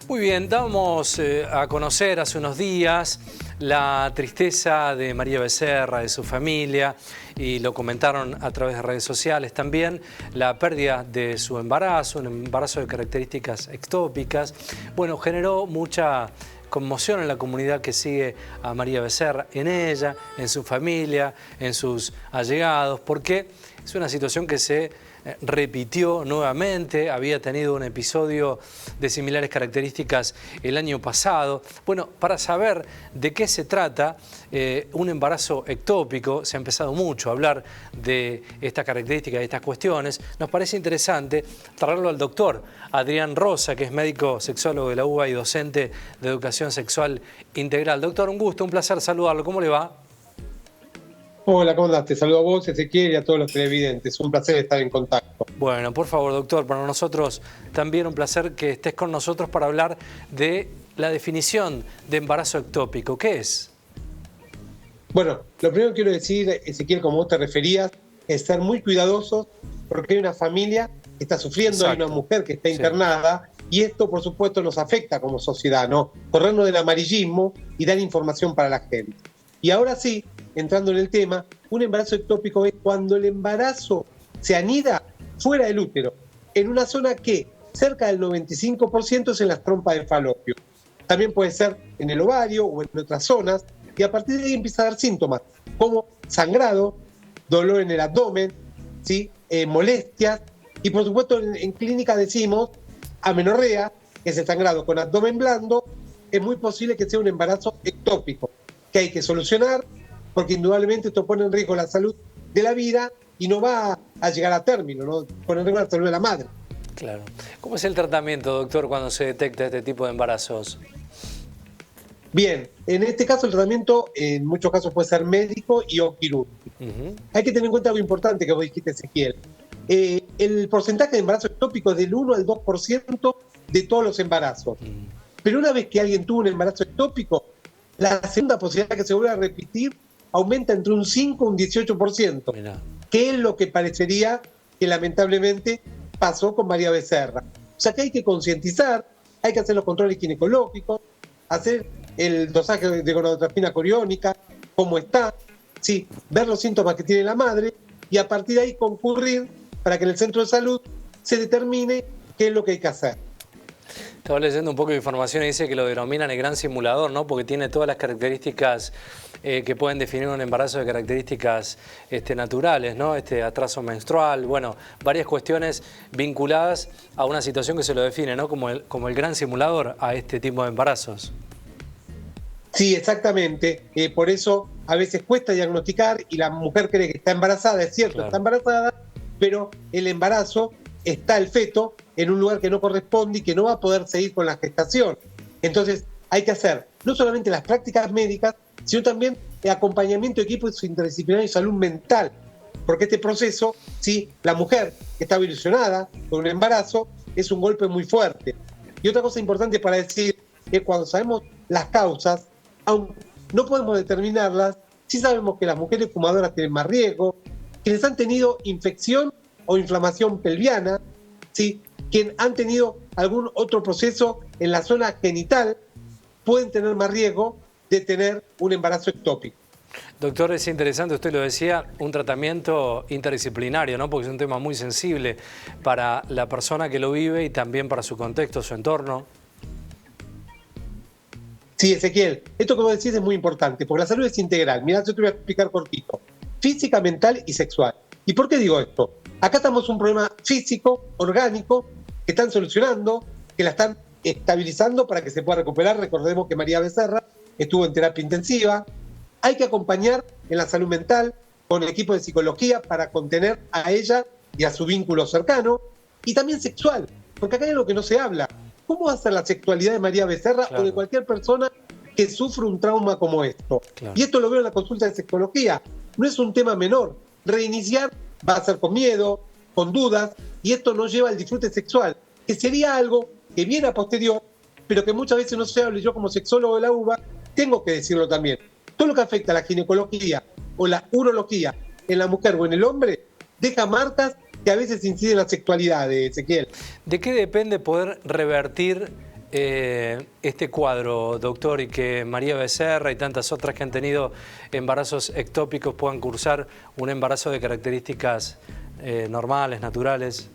Muy bien, damos a conocer hace unos días la tristeza de María Becerra, de su familia, y lo comentaron a través de redes sociales también, la pérdida de su embarazo, un embarazo de características ectópicas. Bueno, generó mucha conmoción en la comunidad que sigue a María Becerra, en ella, en su familia, en sus allegados, porque es una situación que se repitió nuevamente, había tenido un episodio de similares características el año pasado. Bueno, para saber de qué se trata un embarazo ectópico, se ha empezado mucho a hablar de estas características, de estas cuestiones, nos parece interesante traerlo al doctor Adrián Rosa, que es médico sexólogo de la UBA y docente de educación sexual integral. Doctor, un gusto, un placer saludarlo. ¿Cómo le va? Hola, ¿cómo andás? Te saludo a vos, Ezequiel, y a todos los televidentes. Un placer estar en contacto. Bueno, por favor, doctor, para nosotros también un placer que estés con nosotros para hablar de la definición de embarazo ectópico. ¿Qué es? Bueno, lo primero que quiero decir, Ezequiel, como vos te referías, es ser muy cuidadosos porque hay una familia que está sufriendo, exacto, hay una mujer que está internada, sí, y esto, por supuesto, nos afecta como sociedad, ¿no? Corrernos del amarillismo y dar información para la gente. Y ahora sí, entrando en el tema, un embarazo ectópico es cuando el embarazo se anida fuera del útero, en una zona que cerca del 95% es en las trompas de falopio. También puede ser en el ovario o en otras zonas, y a partir de ahí empieza a dar síntomas como sangrado, dolor en el abdomen, ¿sí? Molestias, y por supuesto en clínica decimos amenorrea, que es el sangrado con abdomen blando. Es muy posible que sea un embarazo ectópico, que hay que solucionar, porque indudablemente esto pone en riesgo la salud de la vida y no va a llegar a término, ¿no? Pone en riesgo la salud de la madre. Claro. ¿Cómo es el tratamiento, doctor, cuando se detecta este tipo de embarazos? Bien, en este caso el tratamiento en muchos casos puede ser médico y o quirúrgico. Hay que tener en cuenta algo importante que vos dijiste, Ezequiel. El porcentaje de embarazo ectópico es del 1 al 2% de todos los embarazos. Pero una vez que alguien tuvo un embarazo ectópico, la segunda posibilidad que se vuelva a repetir aumenta entre un 5 y un 18%, Mirá, que es lo que parecería que lamentablemente pasó con María Becerra. O sea que hay que concientizar, hay que hacer los controles ginecológicos, hacer el dosaje de gonadotropina coriónica, cómo está, sí, ver los síntomas que tiene la madre y a partir de ahí concurrir para que en el centro de salud se determine qué es lo que hay que hacer. Estaba leyendo un poco de información y dice que lo denominan el gran simulador, ¿no? Porque tiene todas las características que pueden definir un embarazo de características naturales, ¿no? Atraso menstrual, bueno, varias cuestiones vinculadas a una situación que se lo define, ¿no? Como el gran simulador a este tipo de embarazos. Sí, exactamente. Por eso a veces cuesta diagnosticar y la mujer cree que está embarazada, es cierto, claro, está embarazada, pero el embarazo está el feto en un lugar que no corresponde y que no va a poder seguir con la gestación. Entonces hay que hacer no solamente las prácticas médicas, sino también el acompañamiento de equipos interdisciplinarios de salud mental, porque este proceso, ¿sí? La mujer que está ilusionada con un embarazo es un golpe muy fuerte. Y otra cosa importante para decir es cuando sabemos las causas, aunque no podemos determinarlas, sí sabemos que las mujeres fumadoras tienen más riesgo, quienes han tenido infección o inflamación pelviana, ¿sí? Quienes han tenido algún otro proceso en la zona genital pueden tener más riesgo de tener un embarazo ectópico. Doctor, es interesante, usted lo decía, un tratamiento interdisciplinario, ¿no? Porque es un tema muy sensible para la persona que lo vive y también para su contexto, su entorno. Sí, Ezequiel, esto que vos decís es muy importante, porque la salud es integral. Mirá, yo te voy a explicar cortito. Física, mental y sexual. ¿Y por qué digo esto? Acá estamos un problema físico, orgánico, que están solucionando, que la están estabilizando para que se pueda recuperar. Recordemos que María Becerra estuvo en terapia intensiva. Hay que acompañar en la salud mental con el equipo de psicología para contener a ella y a su vínculo cercano. Y también sexual, porque acá hay algo que no se habla. ¿Cómo va a ser la sexualidad de María Becerra, claro, o de cualquier persona que sufre un trauma como esto? Claro. Y esto lo veo en la consulta de sexología. No es un tema menor. Reiniciar va a ser con miedo, con dudas, y esto no lleva al disfrute sexual, que sería algo que viene a posterior, pero que muchas veces no se habla. Y yo como sexólogo de la UBA tengo que decirlo también. Todo lo que afecta a la ginecología o la urología en la mujer o en el hombre deja marcas que a veces inciden en la sexualidad, Ezequiel. ¿De qué depende poder revertir este cuadro, doctor, y que María Becerra y tantas otras que han tenido embarazos ectópicos puedan cursar un embarazo de características normales, naturales?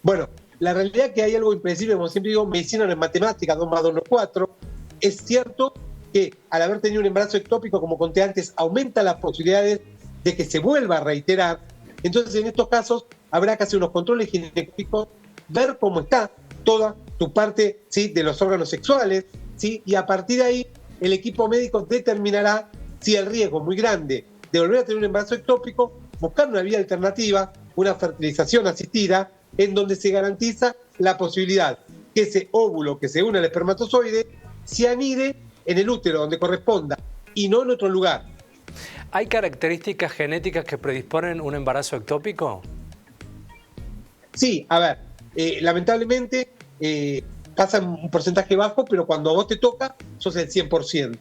Bueno, la realidad es que hay algo impredecible, como siempre digo, medicina no es matemática, 2 más 2 no es 4. Es cierto que al haber tenido un embarazo ectópico, como conté antes, aumenta las posibilidades de que se vuelva a reiterar. Entonces, en estos casos, habrá que hacer unos controles ginecológicos, ver cómo está toda tu parte, ¿sí?, de los órganos sexuales, ¿sí? Y a partir de ahí, el equipo médico determinará si el riesgo es muy grande de volver a tener un embarazo ectópico, buscar una vía alternativa, una fertilización asistida, en donde se garantiza la posibilidad que ese óvulo que se une al espermatozoide se anide en el útero donde corresponda y no en otro lugar. ¿Hay características genéticas que predisponen un embarazo ectópico? Sí, a ver, lamentablemente pasa en un porcentaje bajo, pero cuando a vos te toca, sos el 100%.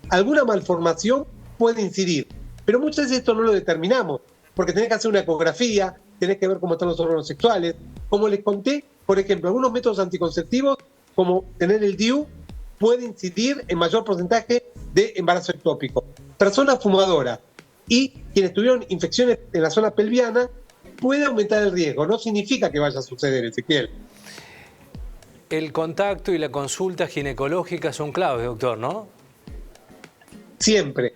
Alguna malformación puede incidir, pero muchas veces esto no lo determinamos, porque tenés que hacer una ecografía, tenés que ver cómo están los órganos sexuales. Como les conté, por ejemplo, algunos métodos anticonceptivos, como tener el DIU, puede incidir en mayor porcentaje de embarazo ectópico. Personas fumadoras y quienes tuvieron infecciones en la zona pelviana, puede aumentar el riesgo. No significa que vaya a suceder, Ezequiel. El contacto y la consulta ginecológica son claves, doctor, ¿no? Siempre,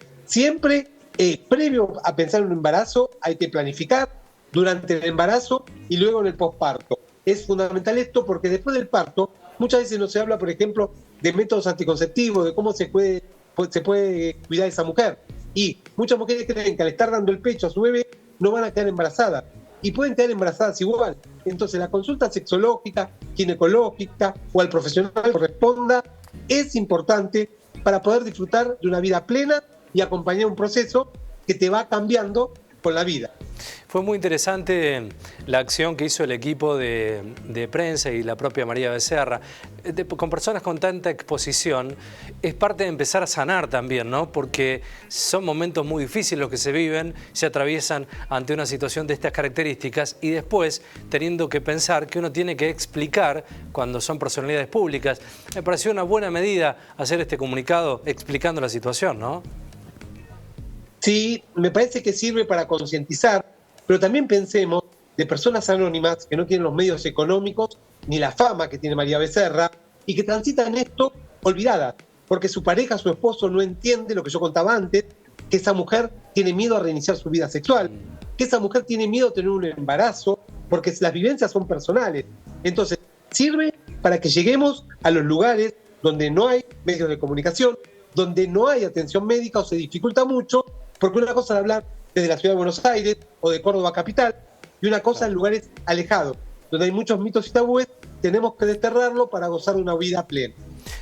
previo a pensar en un embarazo, hay que planificar durante el embarazo y luego en el posparto. Es fundamental esto porque después del parto, muchas veces no se habla, por ejemplo, de métodos anticonceptivos, de cómo se puede cuidar a esa mujer. Y muchas mujeres creen que al estar dando el pecho a su bebé no van a quedar embarazadas. Y pueden quedar embarazadas igual. Entonces la consulta sexológica, ginecológica o al profesional que corresponda es importante para poder disfrutar de una vida plena y acompañar un proceso que te va cambiando con la vida. Fue muy interesante la acción que hizo el equipo de prensa y la propia María Becerra. Con personas con tanta exposición, es parte de empezar a sanar también, ¿no? Porque son momentos muy difíciles los que se viven, se atraviesan ante una situación de estas características y después teniendo que pensar que uno tiene que explicar cuando son personalidades públicas. Me pareció una buena medida hacer este comunicado explicando la situación, ¿no? Sí, me parece que sirve para concientizar, pero también pensemos de personas anónimas que no tienen los medios económicos ni la fama que tiene María Becerra y que transitan esto olvidadas, porque su pareja, su esposo no entiende lo que yo contaba antes, que esa mujer tiene miedo a reiniciar su vida sexual, que esa mujer tiene miedo a tener un embarazo, porque las vivencias son personales. Entonces, sirve para que lleguemos a los lugares donde no hay medios de comunicación, donde no hay atención médica o se dificulta mucho, porque una cosa es hablar desde la ciudad de Buenos Aires o de Córdoba capital, y una cosa en lugares alejados, donde hay muchos mitos y tabúes, tenemos que desterrarlo para gozar de una vida plena.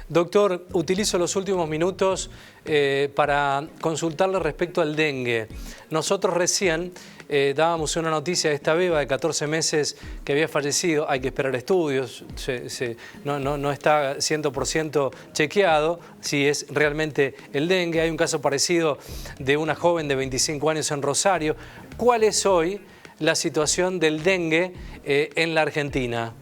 Doctor, utilizo los últimos minutos para consultarle respecto al dengue. Nosotros recién dábamos una noticia de esta beba de 14 meses que había fallecido. Hay que esperar estudios, no está 100% chequeado si es realmente el dengue. Hay un caso parecido de una joven de 25 años en Rosario. ¿Cuál es hoy la situación del dengue en la Argentina?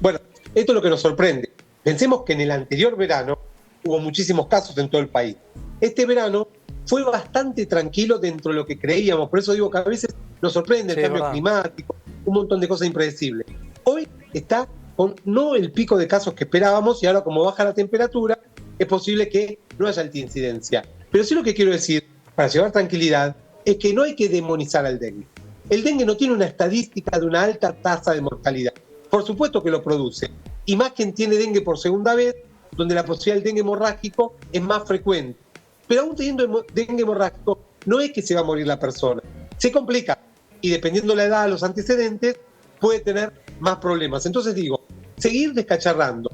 Bueno, esto es lo que nos sorprende. Pensemos que en el anterior verano hubo muchísimos casos en todo el país. Este verano fue bastante tranquilo dentro de lo que creíamos. Por eso digo que a veces nos sorprende el cambio climático, un montón de cosas impredecibles. Hoy está con no el pico de casos que esperábamos y ahora como baja la temperatura es posible que no haya alta incidencia. Pero sí lo que quiero decir, para llevar tranquilidad, es que no hay que demonizar al dengue. El dengue no tiene una estadística de una alta tasa de mortalidad. Por supuesto que lo produce. Y más quien tiene dengue por segunda vez, donde la posibilidad del dengue hemorrágico es más frecuente. Pero aún teniendo dengue hemorrágico, no es que se va a morir la persona. Se complica. Y dependiendo de la edad, los antecedentes, puede tener más problemas. Entonces digo, seguir descacharrando,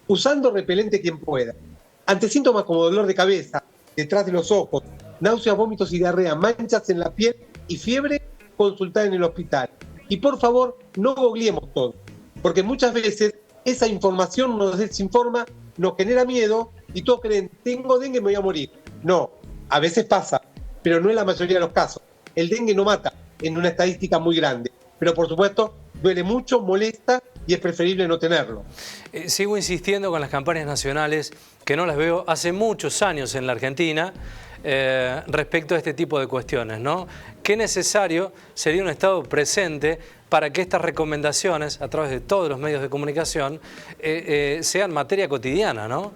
usando repelente quien pueda. Ante síntomas como dolor de cabeza, detrás de los ojos, náuseas, vómitos y diarrea, manchas en la piel y fiebre, consultar en el hospital. Y por favor, no googleemos todo. Porque muchas veces esa información nos desinforma, nos genera miedo y todos creen, tengo dengue, me voy a morir. No, a veces pasa, pero no en la mayoría de los casos. El dengue no mata en una estadística muy grande, pero por supuesto duele mucho, molesta y es preferible no tenerlo. Sigo insistiendo con las campañas nacionales, que no las veo hace muchos años en la Argentina, respecto a este tipo de cuestiones, ¿no? Qué necesario sería un Estado presente para que estas recomendaciones, a través de todos los medios de comunicación, sean materia cotidiana, ¿no?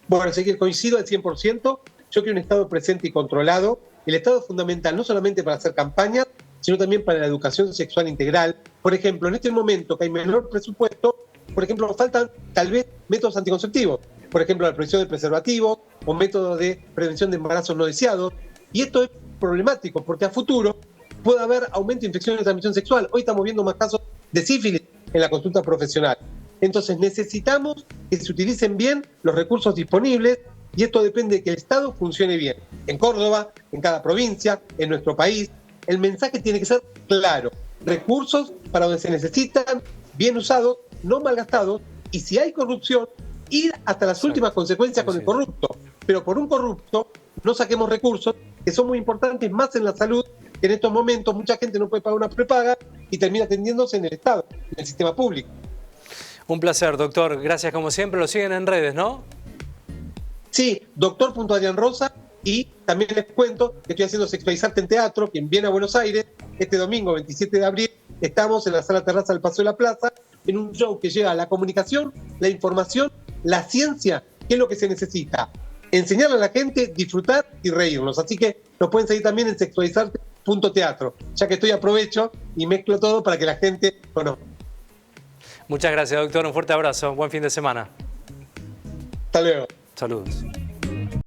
Bueno, Ezequiel, coincido al 100%. Yo quiero un Estado presente y controlado. El Estado es fundamental no solamente para hacer campañas, sino también para la educación sexual integral. Por ejemplo, en este momento que hay menor presupuesto, por ejemplo, faltan tal vez métodos anticonceptivos. Por ejemplo, la prevención de preservativos o métodos de prevención de embarazos no deseados. Y esto es problemático porque a futuro puede haber aumento de infecciones de transmisión sexual. Hoy estamos viendo más casos de sífilis en la consulta profesional. Entonces necesitamos que se utilicen bien los recursos disponibles y esto depende de que el Estado funcione bien. En Córdoba, en cada provincia, en nuestro país, el mensaje tiene que ser claro. Recursos para donde se necesitan, bien usados, no malgastados, y si hay corrupción, ir hasta las últimas consecuencias con el corrupto. Pero por un corrupto no saquemos recursos que son muy importantes, más en la salud, que en estos momentos mucha gente no puede pagar una prepaga y termina atendiéndose en el Estado, en el sistema público. Un placer, doctor. Gracias como siempre. Lo siguen en redes, ¿no? Sí, doctor.adrianrosa, y también les cuento que estoy haciendo Sexualizarte en Teatro, quien viene a Buenos Aires, este domingo 27 de abril, estamos en la sala terraza del Paseo de la Plaza, en un show que lleva la comunicación, la información, la ciencia, que es lo que se necesita. Enseñarle a la gente, disfrutar y reírnos. Así que nos pueden seguir también en sexualizarte.teatro. Ya que estoy, aprovecho y mezclo todo para que la gente conozca. Muchas gracias, doctor. Un fuerte abrazo. Buen fin de semana. Hasta luego. Saludos.